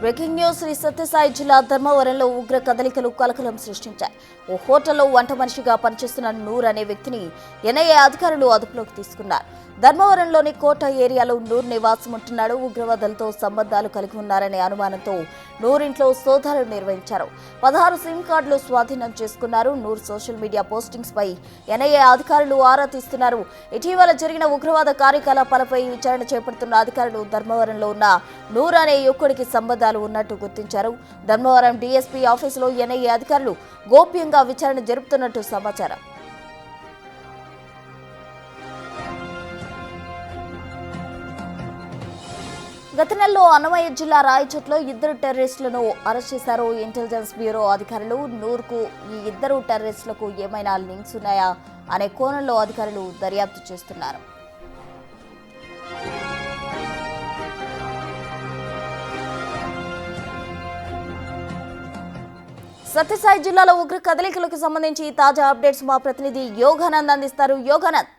Breaking news Shri Sathya Sai జిల్లా ధర్మవరంలో ఉగ్ర కదలికలు కలకలం సృష్టించాయి. ఓ హోటల్లో వంట మనిషిగా పనిచేస్తున్న నూర్ అనే వ్యక్తిని ఎన్ఐఏ అధికారులు అదుపులోకి తీసుకున్నారు. ధర్మవరంలోని కోట ఏరియాలో నూర్ నివాసం ఉంటున్నాడు. ఉగ్రవాదులతో సంబంధాలు కలిగి ఉన్నారనే అనుమానంతో నూర్ ఇంట్లో సోదాలు నిర్వహించారు. 16 సిమ్ కార్డులు స్వాధీనం చేసుకున్నారు. నూర్ సోషల్ మీడియా పోస్టింగ్స్ పై ఎన్ఐఏ అధికారులు ఆరా తీస్తున్నారు. ఇటీవల జరిగిన ఉగ్రవాద కార్యకలాపాలపై విచారణ చేపడుతున్న అధికారులు ధర్మవరంలో ఉన్న నూర్ అనే యువకుడికి సంబంధాలు ఉన్నట్టు గుర్తించారు. ధర్మవరం డీఎస్పీ ఆఫీసులో ఎన్ఐఏ అధికారులు గోప్యంగా విచారణ జరుపుతున్నట్టు సమాచారం. గత నెలలో అన్నమయ్య జిల్లా రాయచోట్లో 2 టెర్రరిస్టులను అరెస్ట్ చేశారు ఇంటెలిజెన్స్ బ్యూరో అధికారులు. నూర్కు ఈ 2 టెర్రరిస్టులకు ఏమైనా లింక్స్ ఉన్నాయా అనే కోణంలో అధికారులు దర్యాప్తు చేస్తున్నారు. సత్యసాయి జిల్లాలో ఉగ్ర కదలికలకు సంబంధించి తాజా అప్డేట్స్ మా ప్రతినిధి యోగానంద్ అందిస్తారు. యోగానంద్,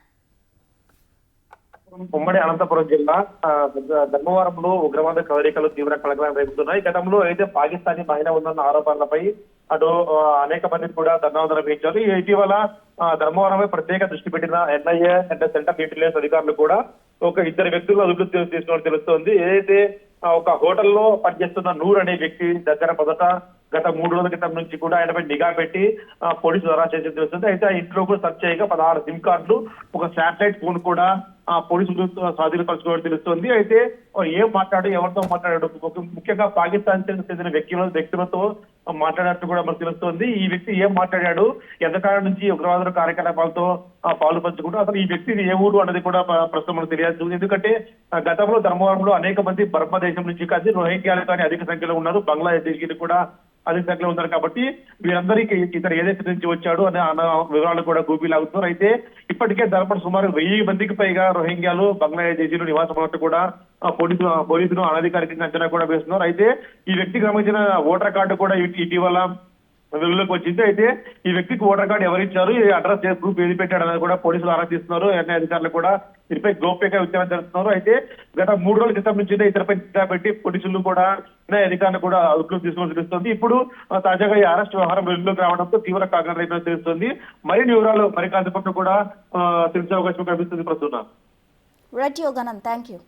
ఉమ్మడి అనంతపురం జిల్లా ధర్మవరంలో ఉగ్రవాద కదలికలు తీవ్ర కలకలం రేపుతున్నాయి. గతంలో అయితే పాకిస్తానీ మహిళ ఉందన్న ఆరోపణలపై అటు అనేక మంది కూడా ధర్నాందోళన చేయించారు. ఇటీవల ధర్మవరంపై ప్రత్యేక దృష్టి పెట్టిన ఎన్ఐఏ అండ్ సెంట్రల్ ఇంటెలిజెన్స్ అధికారులు కూడా ఒక 2 వ్యక్తులు అదుపులోకి తీసుకున్నట్టు తెలుస్తోంది. ఏదైతే ఒక హోటల్లో పనిచేస్తున్న నూర్ అనే వ్యక్తి దగ్గర మొదట గత 3 రోజుల క్రితం నుంచి కూడా ఆయనపై నిఘా పెట్టి పోలీసులు అరెస్ట్ చేసి తెలుస్తుంది. అయితే ఆ ఇంట్లో కూడా సెర్చ్ చేయగా 16 సిమ్ కార్డులు, ఒక శాటిలైట్ ఫోన్ కూడా పోలీసులు స్వాధీనపరచుకోవడం తెలుస్తుంది. అయితే ఏం మాట్లాడు, ఎవరితో మాట్లాడాడు, ముఖ్యంగా పాకిస్తాన్ చెందిన వ్యక్తులతో మాట్లాడినట్టు కూడా మనకు తెలుస్తుంది. ఈ వ్యక్తి ఏం మాట్లాడాడు, ఎంతకాలం నుంచి ఉగ్రవాద కార్యకలాపాలతో పాలు పంచుకుంటూ అసలు ఈ వ్యక్తి ఏ ఊరు అన్నది కూడా ప్రస్తుతం మనకు తెలియదు. ఎందుకంటే గతంలో ధర్మవరంలో అనేక మంది బర్మా దేశం నుంచి కాదు రోహింగ్యాలు కానీ అధిక సంఖ్యలో ఉన్నారు, బంగ్లాదేశ్ కూడా అధిక సంఖ్యలో ఉన్నారు. కాబట్టి వీరందరికీ ఇతను ఏ దేశం నుంచి వచ్చాడు అన్న వివరాలు కూడా గూపీలాగుతున్నారు. అయితే ఇప్పటికే ధర్మవరం సుమారు 1000 మందికి పైగా రోహింగ్యాలు బంగ్లాదేశీలు నివాసం ఉన్నట్టు కూడా పోలీసులు అనధికారికంగా అంచనా కూడా వేస్తున్నారు. అయితే ఈ వ్యక్తికి సంబంధించిన ఓటర్ కార్డు కూడా ఇటీవల వెలుగులోకి వచ్చింది. అయితే ఈ వ్యక్తికి ఓటర్ కార్డు ఎవరిచ్చారు, ఈ అడ్రస్ గ్రూప్ ఏది పెట్టాడు అనేది కూడా పోలీసులు ఆరా తీస్తున్నారు. ఎన్ఐ అధికారులు కూడా దీనిపై గోప్యంగా విచారణ జరుపుతున్నారు. అయితే గత 3 రోజుల క్రితం నుంచి ఇతరపై నిఘా పెట్టి పోలీసులు కూడా ఎన్ఐ అధికారులు కూడా అదుపులోకి తీసుకోవాల్సి తెలుస్తుంది. ఇప్పుడు తాజాగా ఈ అరెస్ట్ వ్యవహారం వెలుగులోకి రావడంతో తీవ్ర కాకరైతే తెలుస్తుంది. మరిన్ని వివరాలు మరి కాసేపట్లో కూడా తెలిసే అవకాశం కనిపిస్తుంది. ప్రస్తుతం రైట్ యోగానంద్, థ్యాంక్ యూ.